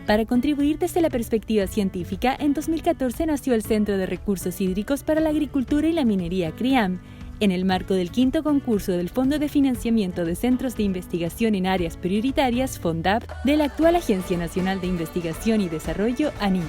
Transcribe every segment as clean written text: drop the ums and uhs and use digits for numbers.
Para contribuir desde la perspectiva científica, en 2014 nació el Centro de Recursos Hídricos para la Agricultura y la Minería CRIAM, en el marco del quinto concurso del Fondo de Financiamiento de Centros de Investigación en Áreas Prioritarias, FONDAP, de la actual Agencia Nacional de Investigación y Desarrollo, ANID.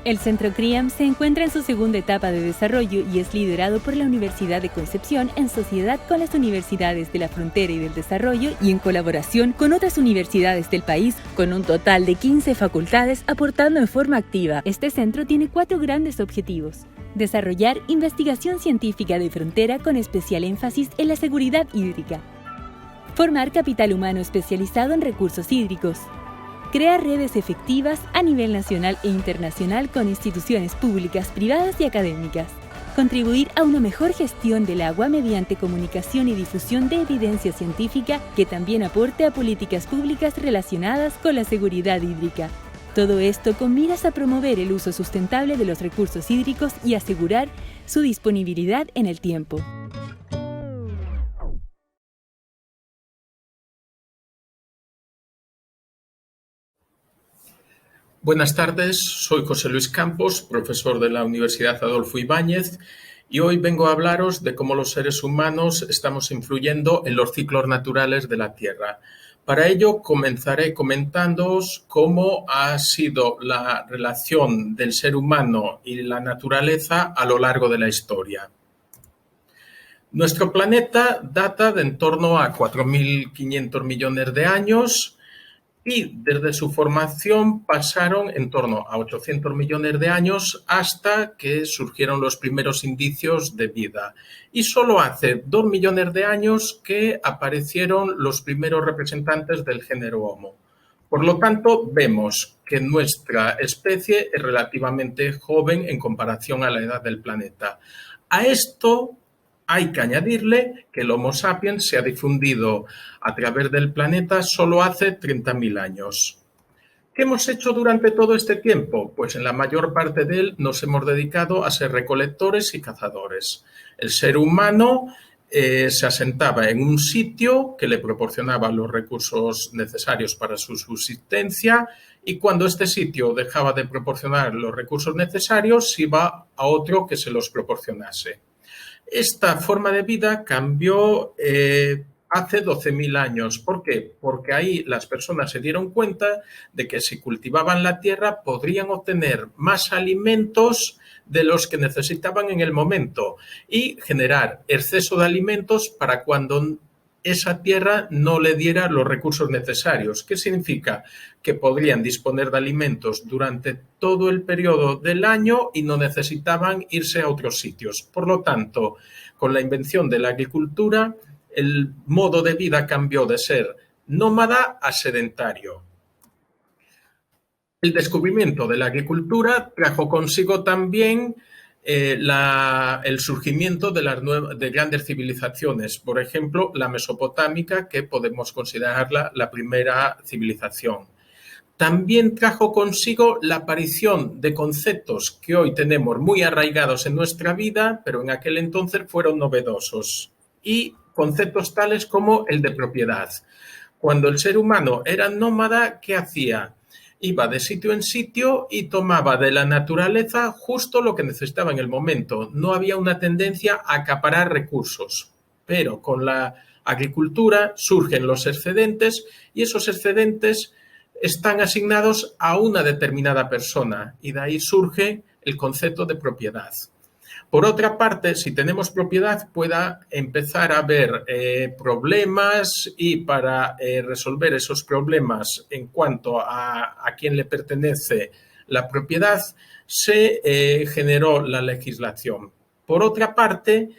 El Centro CRIAM se encuentra en su segunda etapa de desarrollo y es liderado por la Universidad de Concepción en sociedad con las universidades de la Frontera y del Desarrollo y en colaboración con otras universidades del país, con un total de 15 facultades aportando en forma activa. Este centro tiene 4 grandes objetivos. Desarrollar investigación científica de frontera con especial énfasis en la seguridad hídrica. Formar capital humano especializado en recursos hídricos. Crear redes efectivas a nivel nacional e internacional con instituciones públicas, privadas y académicas. Contribuir a una mejor gestión del agua mediante comunicación y difusión de evidencia científica que también aporte a políticas públicas relacionadas con la seguridad hídrica. Todo esto con miras a promover el uso sustentable de los recursos hídricos y asegurar su disponibilidad en el tiempo. Buenas tardes, soy José Luis Campos, profesor de la Universidad Adolfo Ibáñez, y hoy vengo a hablaros de cómo los seres humanos estamos influyendo en los ciclos naturales de la Tierra. Para ello, comenzaré comentándoos cómo ha sido la relación del ser humano y la naturaleza a lo largo de la historia. Nuestro planeta data de en torno a 4.500 millones de años, y desde su formación pasaron en torno a 800 millones de años hasta que surgieron los primeros indicios de vida. Y solo hace 2 millones de años que aparecieron los primeros representantes del género Homo. Por lo tanto, vemos que nuestra especie es relativamente joven en comparación a la edad del planeta. A esto hay que añadirle que el Homo sapiens se ha difundido a través del planeta solo hace 30.000 años. ¿Qué hemos hecho durante todo este tiempo? Pues en la mayor parte de él nos hemos dedicado a ser recolectores y cazadores. El ser humano se asentaba en un sitio que le proporcionaba los recursos necesarios para su subsistencia y cuando este sitio dejaba de proporcionar los recursos necesarios, iba a otro que se los proporcionase. Esta forma de vida cambió hace 12.000 años. ¿Por qué? Porque ahí las personas se dieron cuenta de que si cultivaban la tierra podrían obtener más alimentos de los que necesitaban en el momento y generar exceso de alimentos para cuando esa tierra no le diera los recursos necesarios. ¿Qué significa? Que podrían disponer de alimentos durante todo el periodo del año y no necesitaban irse a otros sitios. Por lo tanto, con la invención de la agricultura, el modo de vida cambió de ser nómada a sedentario. El descubrimiento de la agricultura trajo consigo también el surgimiento de grandes civilizaciones, por ejemplo, la mesopotámica, que podemos considerarla la primera civilización. También trajo consigo la aparición de conceptos que hoy tenemos muy arraigados en nuestra vida, pero en aquel entonces fueron novedosos, y conceptos tales como el de propiedad. Cuando el ser humano era nómada, ¿qué hacía? Iba de sitio en sitio y tomaba de la naturaleza justo lo que necesitaba en el momento. No había una tendencia a acaparar recursos, pero con la agricultura surgen los excedentes y esos excedentes están asignados a una determinada persona y de ahí surge el concepto de propiedad. Por otra parte, si tenemos propiedad, pueda empezar a haber problemas y para resolver esos problemas en cuanto a quién le pertenece la propiedad, se generó la legislación. Por otra parte,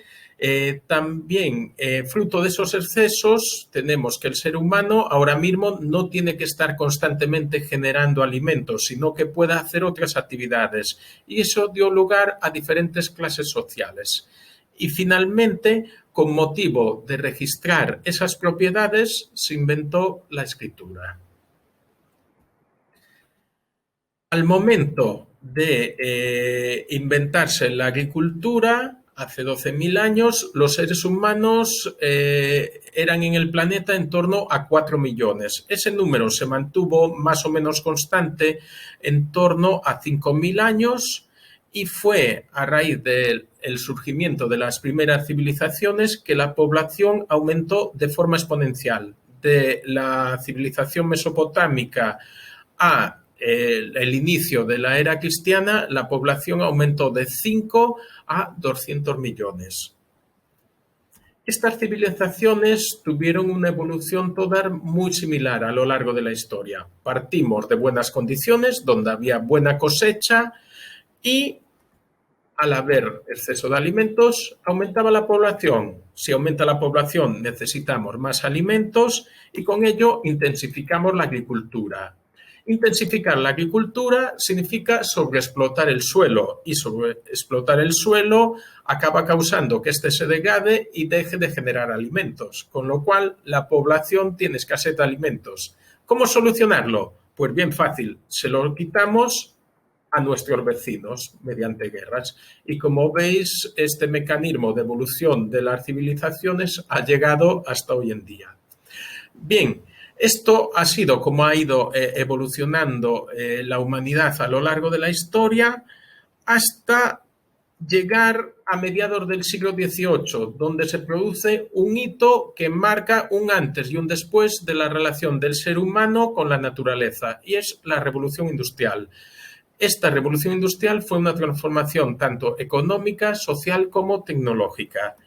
también, fruto de esos excesos, tenemos que el ser humano ahora mismo no tiene que estar constantemente generando alimentos, sino que pueda hacer otras actividades. Y eso dio lugar a diferentes clases sociales. Y finalmente, con motivo de registrar esas propiedades, se inventó la escritura. Al momento de inventarse la agricultura, Hace 12.000 años los seres humanos eran en el planeta en torno a 4 millones. Ese número se mantuvo más o menos constante en torno a 5.000 años y fue a raíz del surgimiento de las primeras civilizaciones que la población aumentó de forma exponencial. De la civilización mesopotámica a el inicio de la era cristiana, la población aumentó de 5 a 200 millones. Estas civilizaciones tuvieron una evolución toda muy similar a lo largo de la historia. Partimos de buenas condiciones, donde había buena cosecha y al haber exceso de alimentos, aumentaba la población. Si aumenta la población, necesitamos más alimentos y con ello intensificamos la agricultura. Intensificar la agricultura significa sobreexplotar el suelo y sobreexplotar el suelo acaba causando que éste se degrade y deje de generar alimentos, con lo cual la población tiene escasez de alimentos. ¿Cómo solucionarlo? Pues bien fácil, se lo quitamos a nuestros vecinos mediante guerras. Y como veis, este mecanismo de evolución de las civilizaciones ha llegado hasta hoy en día. Bien, esto ha sido como ha ido evolucionando la humanidad a lo largo de la historia hasta llegar a mediados del siglo XVIII, donde se produce un hito que marca un antes y un después de la relación del ser humano con la naturaleza, y es la Revolución Industrial. Esta revolución industrial fue una transformación tanto económica, social como tecnológica.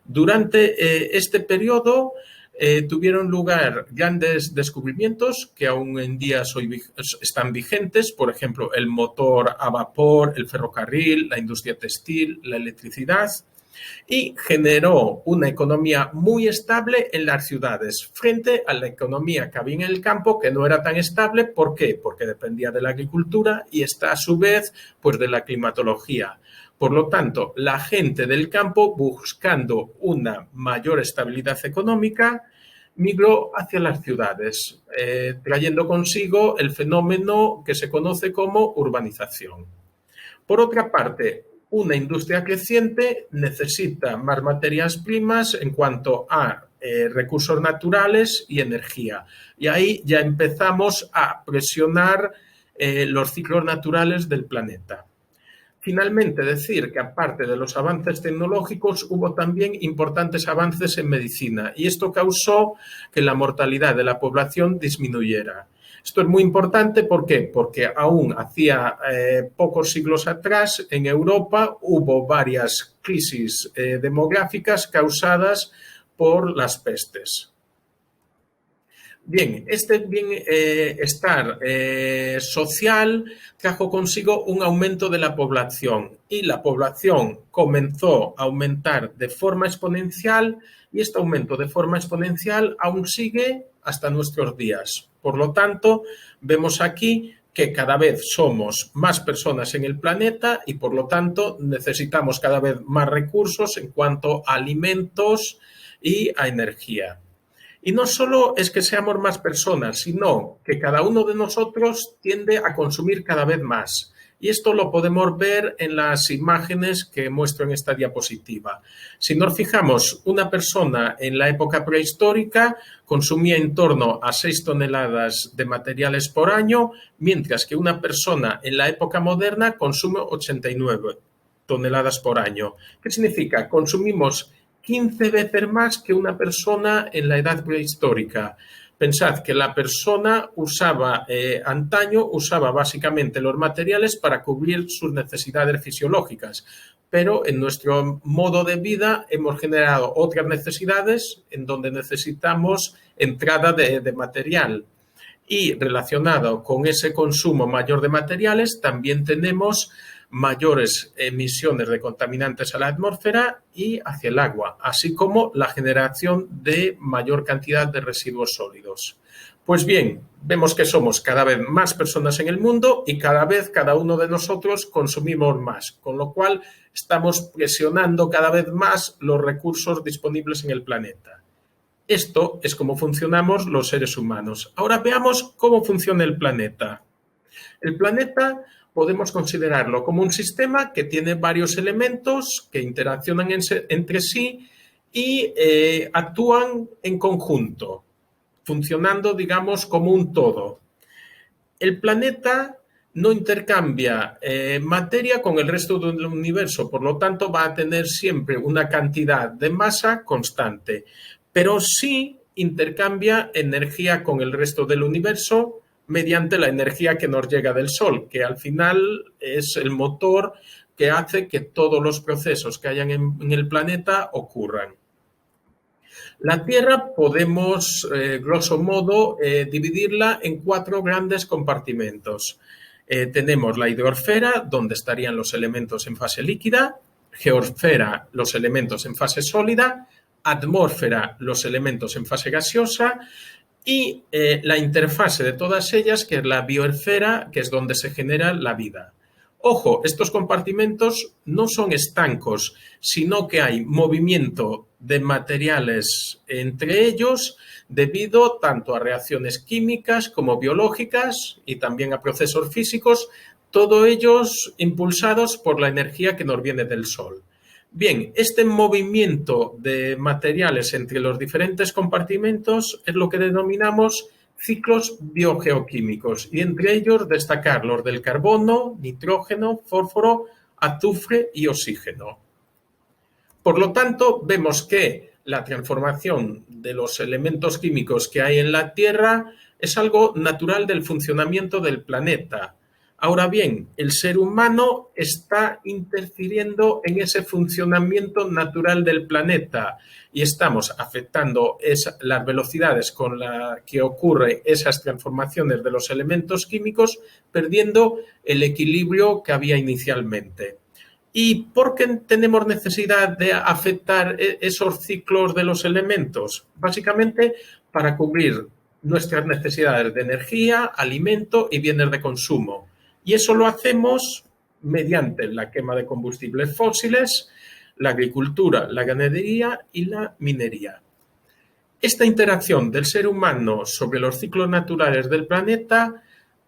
Durante este periodo tuvieron lugar grandes descubrimientos que aún en día están vigentes, por ejemplo, el motor a vapor, el ferrocarril, la industria textil, la electricidad, y generó una economía muy estable en las ciudades frente a la economía que había en el campo, que no era tan estable. ¿Por qué? Porque dependía de la agricultura y esta a su vez pues de la climatología. Por lo tanto, la gente del campo, buscando una mayor estabilidad económica, migró hacia las ciudades, trayendo consigo el fenómeno que se conoce como urbanización. Por otra parte, una industria creciente necesita más materias primas en cuanto a recursos naturales y energía. Y ahí ya empezamos a presionar los ciclos naturales del planeta. Finalmente, decir que aparte de los avances tecnológicos, hubo también importantes avances en medicina y esto causó que la mortalidad de la población disminuyera. Esto es muy importante, ¿por qué? Porque aún hacía pocos siglos atrás en Europa hubo varias crisis demográficas causadas por las pestes. Bien, este bienestar social trajo consigo un aumento de la población y la población comenzó a aumentar de forma exponencial y este aumento de forma exponencial aún sigue hasta nuestros días. Por lo tanto, vemos aquí que cada vez somos más personas en el planeta y por lo tanto necesitamos cada vez más recursos en cuanto a alimentos y a energía. Y no solo es que seamos más personas, sino que cada uno de nosotros tiende a consumir cada vez más. Y esto lo podemos ver en las imágenes que muestro en esta diapositiva. Si nos fijamos, una persona en la época prehistórica consumía en torno a 6 toneladas de materiales por año, mientras que una persona en la época moderna consume 89 toneladas por año. ¿Qué significa? Consumimos 15 veces más que una persona en la edad prehistórica. Pensad que la persona antaño usaba básicamente los materiales para cubrir sus necesidades fisiológicas, pero en nuestro modo de vida hemos generado otras necesidades en donde necesitamos entrada de material. Y relacionado con ese consumo mayor de materiales, también tenemos mayores emisiones de contaminantes a la atmósfera y hacia el agua, así como la generación de mayor cantidad de residuos sólidos. Pues bien, vemos que somos cada vez más personas en el mundo y cada vez cada uno de nosotros consumimos más, con lo cual estamos presionando cada vez más los recursos disponibles en el planeta. Esto es cómo funcionamos los seres humanos. Ahora veamos cómo funciona el planeta. El planeta podemos considerarlo como un sistema que tiene varios elementos que interaccionan entre sí y actúan en conjunto, funcionando, digamos, como un todo. El planeta no intercambia materia con el resto del universo, por lo tanto va a tener siempre una cantidad de masa constante, pero sí intercambia energía con el resto del universo mediante la energía que nos llega del Sol, que al final es el motor que hace que todos los procesos que hayan en el planeta ocurran. La Tierra podemos, grosso modo, dividirla en 4 grandes compartimentos. Tenemos la hidrosfera, donde estarían los elementos en fase líquida, geosfera, los elementos en fase sólida, atmósfera, los elementos en fase gaseosa, y la interfase de todas ellas, que es la biosfera, que es donde se genera la vida. Ojo, estos compartimentos no son estancos, sino que hay movimiento de materiales entre ellos debido tanto a reacciones químicas como biológicas y también a procesos físicos, todos ellos impulsados por la energía que nos viene del Sol. Bien, este movimiento de materiales entre los diferentes compartimentos es lo que denominamos ciclos biogeoquímicos y entre ellos destacar los del carbono, nitrógeno, fósforo, azufre y oxígeno. Por lo tanto, vemos que la transformación de los elementos químicos que hay en la Tierra es algo natural del funcionamiento del planeta. Ahora bien, el ser humano está interfiriendo en ese funcionamiento natural del planeta y estamos afectando las velocidades con las que ocurren esas transformaciones de los elementos químicos, perdiendo el equilibrio que había inicialmente. ¿Y por qué tenemos necesidad de afectar esos ciclos de los elementos? Básicamente para cubrir nuestras necesidades de energía, alimento y bienes de consumo. Y eso lo hacemos mediante la quema de combustibles fósiles, la agricultura, la ganadería y la minería. Esta interacción del ser humano sobre los ciclos naturales del planeta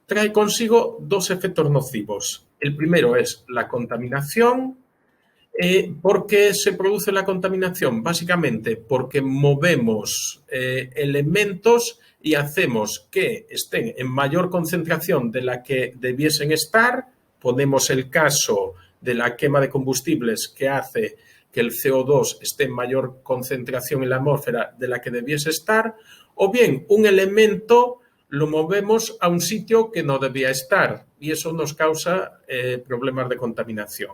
trae consigo 2 efectos nocivos. El primero es la contaminación. ¿Por qué se produce la contaminación? Básicamente porque movemos elementos y hacemos que estén en mayor concentración de la que debiesen estar. Ponemos el caso de la quema de combustibles que hace que el CO2 esté en mayor concentración en la atmósfera de la que debiese estar, o bien un elemento lo movemos a un sitio que no debía estar y eso nos causa problemas de contaminación.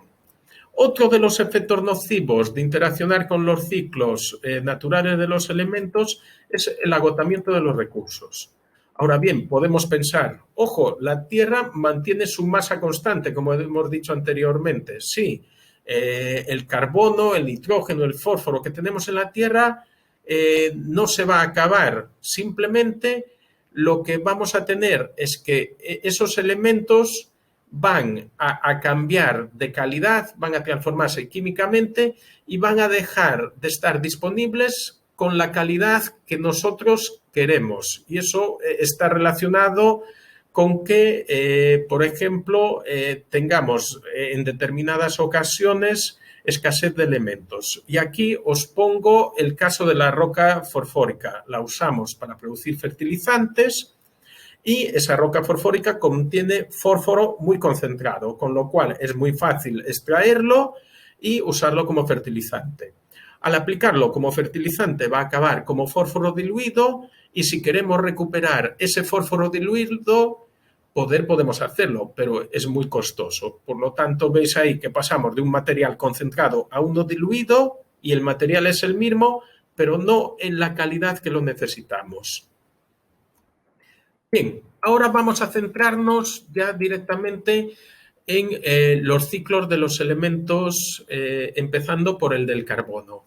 Otro de los efectos nocivos de interaccionar con los ciclos naturales de los elementos es el agotamiento de los recursos. Ahora bien, podemos pensar, ojo, la Tierra mantiene su masa constante, como hemos dicho anteriormente. Sí, el carbono, el nitrógeno, el fósforo que tenemos en la Tierra no se va a acabar. Simplemente lo que vamos a tener es que esos elementos van a cambiar de calidad, van a transformarse químicamente y van a dejar de estar disponibles con la calidad que nosotros queremos. Y eso está relacionado con que, por ejemplo, tengamos en determinadas ocasiones escasez de elementos. Y aquí os pongo el caso de la roca fosfórica. La usamos para producir fertilizantes y esa roca fosfórica contiene fósforo muy concentrado, con lo cual es muy fácil extraerlo y usarlo como fertilizante. Al aplicarlo como fertilizante va a acabar como fósforo diluido y si queremos recuperar ese fósforo diluido, podemos hacerlo, pero es muy costoso. Por lo tanto, veis ahí que pasamos de un material concentrado a uno diluido y el material es el mismo, pero no en la calidad que lo necesitamos. Bien, ahora vamos a centrarnos ya directamente en los ciclos de los elementos, empezando por el del carbono.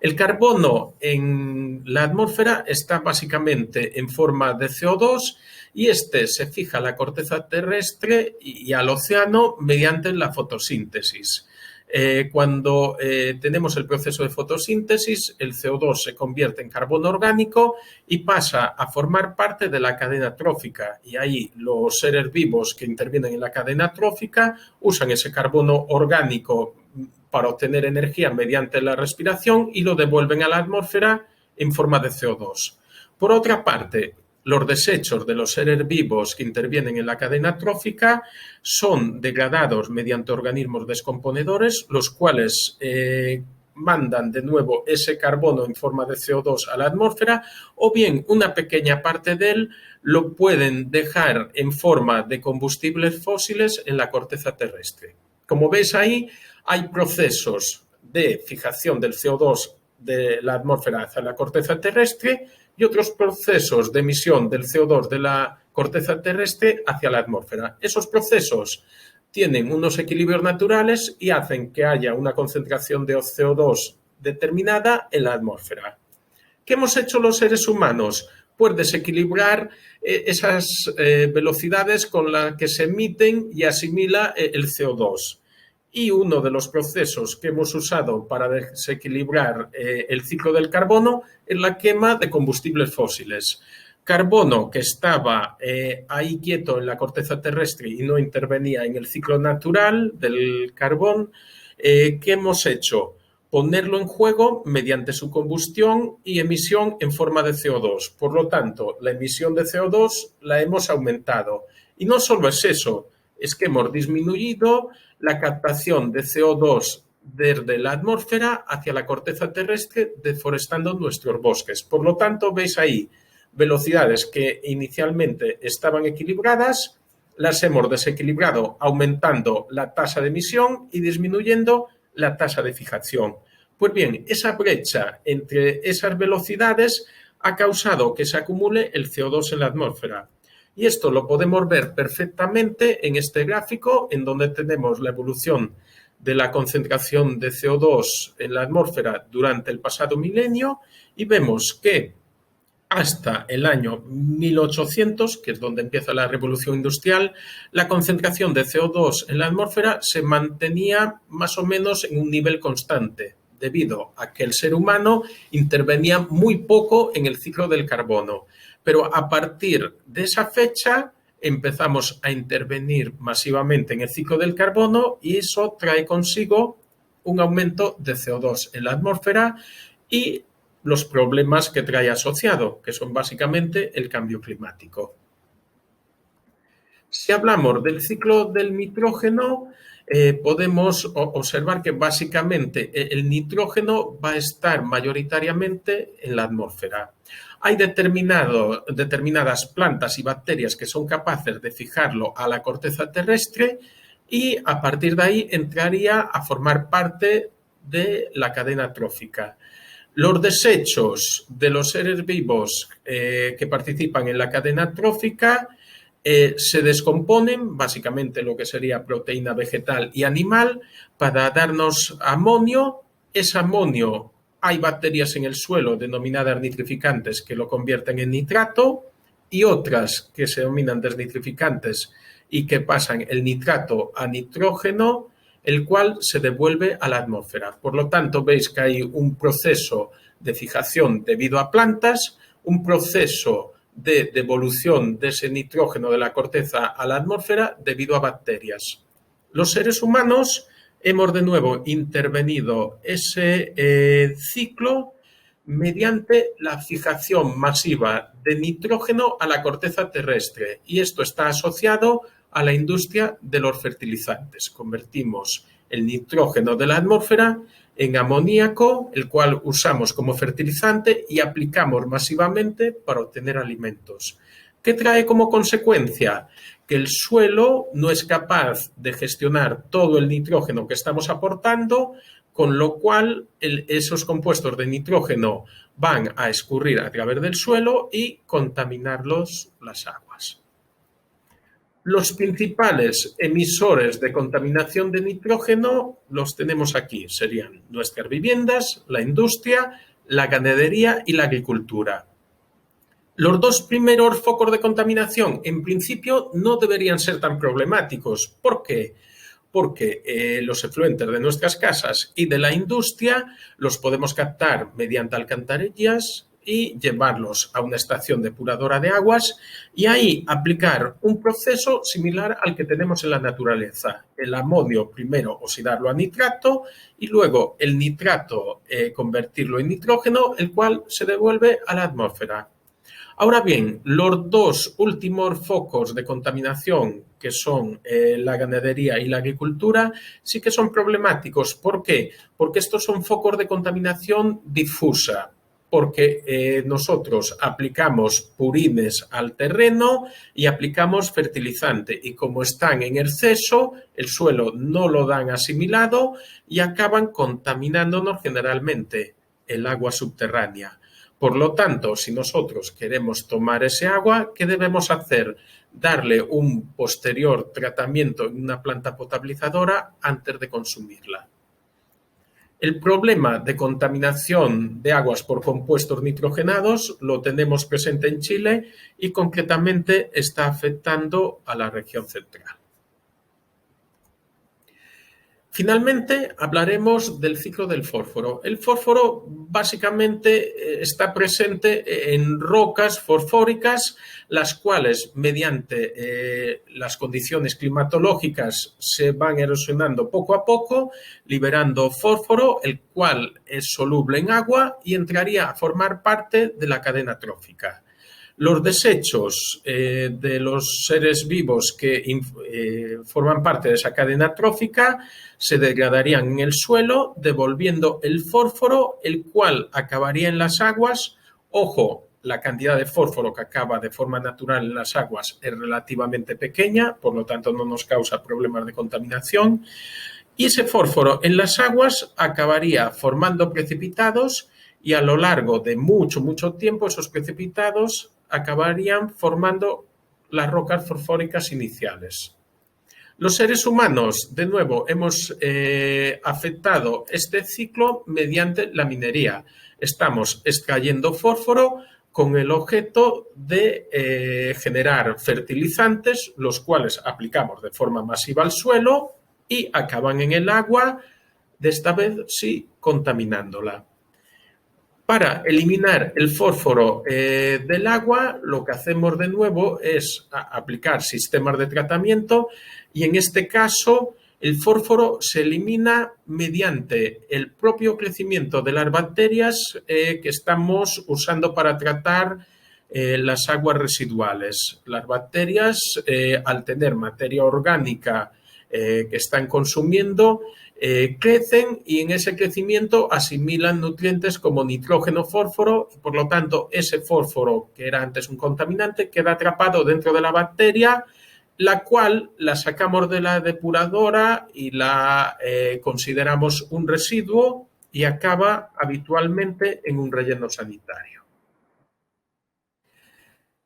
El carbono en la atmósfera está básicamente en forma de CO2 y este se fija a la corteza terrestre y al océano mediante la fotosíntesis. Cuando tenemos el proceso de fotosíntesis, el CO2 se convierte en carbono orgánico y pasa a formar parte de la cadena trófica. Y ahí los seres vivos que intervienen en la cadena trófica usan ese carbono orgánico para obtener energía mediante la respiración y lo devuelven a la atmósfera en forma de CO2. Por otra parte, los desechos de los seres vivos que intervienen en la cadena trófica son degradados mediante organismos descomponedores, los cuales mandan de nuevo ese carbono en forma de CO2 a la atmósfera, o bien una pequeña parte de él lo pueden dejar en forma de combustibles fósiles en la corteza terrestre. Como veis ahí, hay procesos de fijación del CO2 de la atmósfera hacia la corteza terrestre y otros procesos de emisión del CO2 de la corteza terrestre hacia la atmósfera. Esos procesos tienen unos equilibrios naturales y hacen que haya una concentración de CO2 determinada en la atmósfera. ¿Qué hemos hecho los seres humanos? Pues desequilibrar esas velocidades con las que se emiten y asimila el CO2. Y uno de los procesos que hemos usado para desequilibrar el ciclo del carbono es la quema de combustibles fósiles. Carbono que estaba ahí quieto en la corteza terrestre y no intervenía en el ciclo natural del carbón, ¿qué hemos hecho? Ponerlo en juego mediante su combustión y emisión en forma de CO2. Por lo tanto, la emisión de CO2 la hemos aumentado. Y no solo es eso, es que hemos disminuido la captación de CO2 desde la atmósfera hacia la corteza terrestre, deforestando nuestros bosques. Por lo tanto, veis ahí velocidades que inicialmente estaban equilibradas, las hemos desequilibrado aumentando la tasa de emisión y disminuyendo la tasa de fijación. Pues bien, esa brecha entre esas velocidades ha causado que se acumule el CO2 en la atmósfera. Y esto lo podemos ver perfectamente en este gráfico, en donde tenemos la evolución de la concentración de CO2 en la atmósfera durante el pasado milenio y vemos que hasta el año 1800, que es donde empieza la revolución industrial, la concentración de CO2 en la atmósfera se mantenía más o menos en un nivel constante, debido a que el ser humano intervenía muy poco en el ciclo del carbono. Pero a partir de esa fecha empezamos a intervenir masivamente en el ciclo del carbono y eso trae consigo un aumento de CO2 en la atmósfera y los problemas que trae asociado, que son básicamente el cambio climático. Si hablamos del ciclo del nitrógeno, podemos observar que básicamente el nitrógeno va a estar mayoritariamente en la atmósfera. Hay determinadas plantas y bacterias que son capaces de fijarlo a la corteza terrestre y a partir de ahí entraría a formar parte de la cadena trófica. Los desechos de los seres vivos que participan en la cadena trófica se descomponen, básicamente lo que sería proteína vegetal y animal, para darnos amonio. Ese amonio, hay bacterias en el suelo denominadas nitrificantes que lo convierten en nitrato y otras que se denominan desnitrificantes y que pasan el nitrato a nitrógeno, el cual se devuelve a la atmósfera. Por lo tanto, veis que hay un proceso de fijación debido a plantas, un proceso de devolución de ese nitrógeno de la corteza a la atmósfera debido a bacterias. Los seres humanos hemos de nuevo intervenido ese ciclo mediante la fijación masiva de nitrógeno a la corteza terrestre y esto está asociado a la industria de los fertilizantes. Convertimos el nitrógeno de la atmósfera en amoníaco, el cual usamos como fertilizante y aplicamos masivamente para obtener alimentos. ¿Qué trae como consecuencia? Que el suelo no es capaz de gestionar todo el nitrógeno que estamos aportando, con lo cual esos compuestos de nitrógeno van a escurrir a través del suelo y contaminar las aguas. Los principales emisores de contaminación de nitrógeno los tenemos aquí. Serían nuestras viviendas, la industria, la ganadería y la agricultura. Los dos primeros focos de contaminación, en principio, no deberían ser tan problemáticos. ¿Por qué? porque los efluentes de nuestras casas y de la industria los podemos captar mediante alcantarillas y llevarlos a una estación depuradora de aguas y ahí aplicar un proceso similar al que tenemos en la naturaleza. El amonio primero oxidarlo a nitrato y luego el nitrato convertirlo en nitrógeno, el cual se devuelve a la atmósfera. Ahora bien, los dos últimos focos de contaminación, que son la ganadería y la agricultura, sí que son problemáticos. ¿Por qué? Porque estos son focos de contaminación difusa, porque nosotros aplicamos purines al terreno y aplicamos fertilizante y como están en exceso, el suelo no lo dan asimilado y acaban contaminándonos generalmente el agua subterránea. Por lo tanto, si nosotros queremos tomar ese agua, ¿qué debemos hacer? Darle un posterior tratamiento en una planta potabilizadora antes de consumirla. El problema de contaminación de aguas por compuestos nitrogenados lo tenemos presente en Chile y concretamente está afectando a la región central. Finalmente, hablaremos del ciclo del fósforo. El fósforo básicamente está presente en rocas fosfóricas, las cuales mediante las condiciones climatológicas se van erosionando poco a poco, liberando fósforo, el cual es soluble en agua y entraría a formar parte de la cadena trófica. Los desechos de los seres vivos que forman parte de esa cadena trófica se degradarían en el suelo, devolviendo el fósforo, el cual acabaría en las aguas. Ojo, la cantidad de fósforo que acaba de forma natural en las aguas es relativamente pequeña, por lo tanto no nos causa problemas de contaminación. Y ese fósforo en las aguas acabaría formando precipitados y a lo largo de mucho tiempo esos precipitados acabarían formando las rocas fosfóricas iniciales. Los seres humanos, de nuevo, hemos afectado este ciclo mediante la minería. Estamos extrayendo fósforo con el objeto de generar fertilizantes, los cuales aplicamos de forma masiva al suelo y acaban en el agua, de esta vez sí contaminándola. Para eliminar el fósforo del agua, lo que hacemos de nuevo es aplicar sistemas de tratamiento y en este caso el fósforo se elimina mediante el propio crecimiento de las bacterias que estamos usando para tratar las aguas residuales. Las bacterias, al tener materia orgánica que están consumiendo, crecen y en ese crecimiento asimilan nutrientes como nitrógeno, fósforo y por lo tanto ese fósforo que era antes un contaminante queda atrapado dentro de la bacteria, la cual la sacamos de la depuradora y la consideramos un residuo y acaba habitualmente en un relleno sanitario.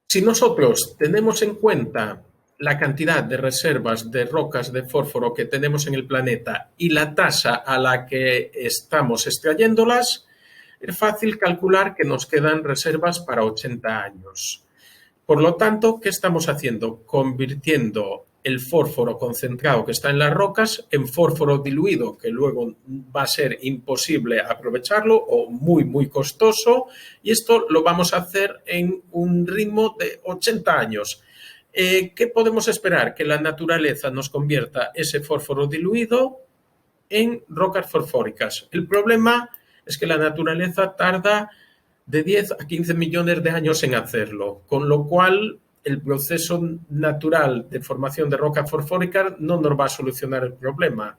Si nosotros tenemos en cuenta la cantidad de reservas de rocas de fósforo que tenemos en el planeta y la tasa a la que estamos extrayéndolas, es fácil calcular que nos quedan reservas para 80 años. Por lo tanto, ¿qué estamos haciendo? Convirtiendo el fósforo concentrado que está en las rocas en fósforo diluido, que luego va a ser imposible aprovecharlo o muy costoso, y esto lo vamos a hacer en un ritmo de 80 años. ¿Qué podemos esperar? Que la naturaleza nos convierta ese fósforo diluido en rocas fosfóricas. El problema es que la naturaleza tarda de 10 a 15 millones de años en hacerlo, con lo cual el proceso natural de formación de rocas fosfóricas no nos va a solucionar el problema.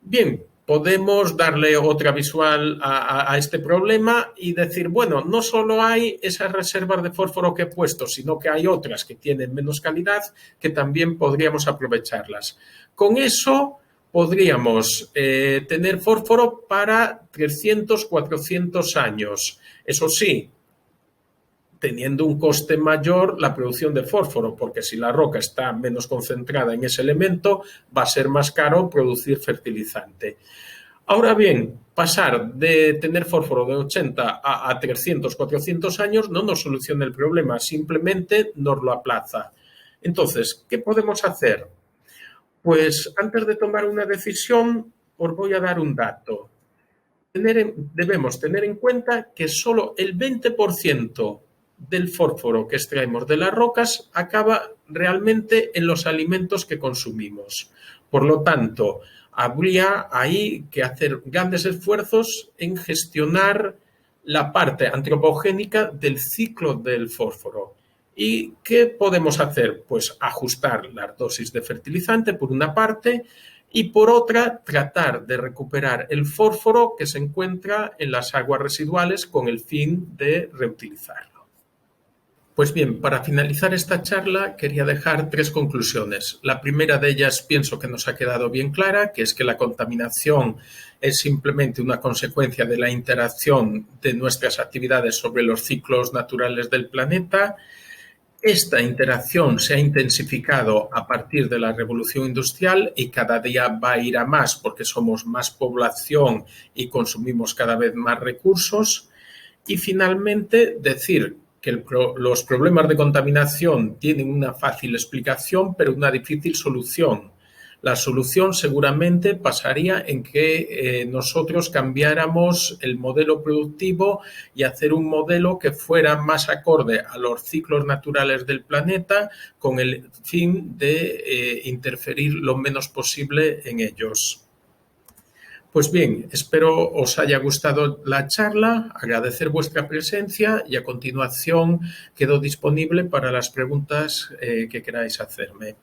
Bien, podemos darle otra visual a este problema y decir, bueno, no solo hay esas reservas de fósforo que he puesto, sino que hay otras que tienen menos calidad que también podríamos aprovecharlas. Con eso podríamos tener fósforo para 300, 400 años. Eso sí, teniendo un coste mayor la producción de fósforo, porque si la roca está menos concentrada en ese elemento, va a ser más caro producir fertilizante. Ahora bien, pasar de tener fósforo de 80 a 300, 400 años no nos soluciona el problema, simplemente nos lo aplaza. Entonces, ¿qué podemos hacer? Pues antes de tomar una decisión, os voy a dar un dato. Debemos tener en cuenta que solo el 20% del fósforo que extraemos de las rocas acaba realmente en los alimentos que consumimos. Por lo tanto, habría ahí que hacer grandes esfuerzos en gestionar la parte antropogénica del ciclo del fósforo. ¿Y qué podemos hacer? Pues ajustar las dosis de fertilizante por una parte y por otra tratar de recuperar el fósforo que se encuentra en las aguas residuales con el fin de reutilizarlo. Pues bien, para finalizar esta charla quería dejar 3 conclusiones. La primera de ellas pienso que nos ha quedado bien clara, que es que la contaminación es simplemente una consecuencia de la interacción de nuestras actividades sobre los ciclos naturales del planeta. Esta interacción se ha intensificado a partir de la revolución industrial y cada día va a ir a más porque somos más población y consumimos cada vez más recursos. Y finalmente decir que los problemas de contaminación tienen una fácil explicación pero una difícil solución. La solución seguramente pasaría en que nosotros cambiáramos el modelo productivo y hacer un modelo que fuera más acorde a los ciclos naturales del planeta con el fin de interferir lo menos posible en ellos. Pues bien, espero os haya gustado la charla, agradecer vuestra presencia y a continuación quedo disponible para las preguntas que queráis hacerme.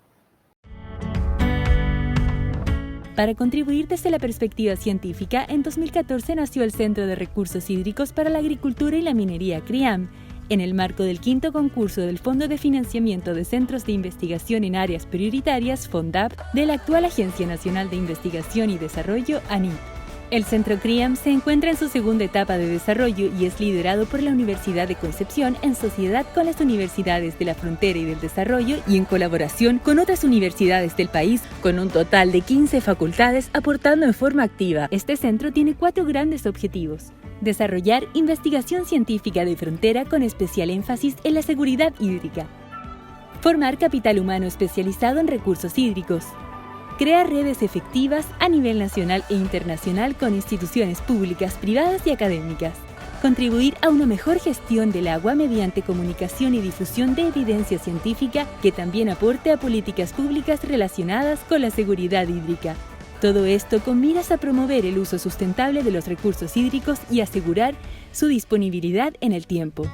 Para contribuir desde la perspectiva científica, en 2014 nació el Centro de Recursos Hídricos para la Agricultura y la Minería CRIAM, en el marco del 5º concurso del Fondo de Financiamiento de Centros de Investigación en Áreas Prioritarias, FONDAP, de la actual Agencia Nacional de Investigación y Desarrollo, ANID. El Centro CRIAM se encuentra en su segunda etapa de desarrollo y es liderado por la Universidad de Concepción en sociedad con las universidades de la Frontera y del Desarrollo y en colaboración con otras universidades del país, con un total de 15 facultades aportando en forma activa. Este centro tiene 4 grandes objetivos. Desarrollar investigación científica de frontera con especial énfasis en la seguridad hídrica. Formar capital humano especializado en recursos hídricos. Crear redes efectivas a nivel nacional e internacional con instituciones públicas, privadas y académicas. Contribuir a una mejor gestión del agua mediante comunicación y difusión de evidencia científica que también aporte a políticas públicas relacionadas con la seguridad hídrica. Todo esto con miras a promover el uso sustentable de los recursos hídricos y asegurar su disponibilidad en el tiempo.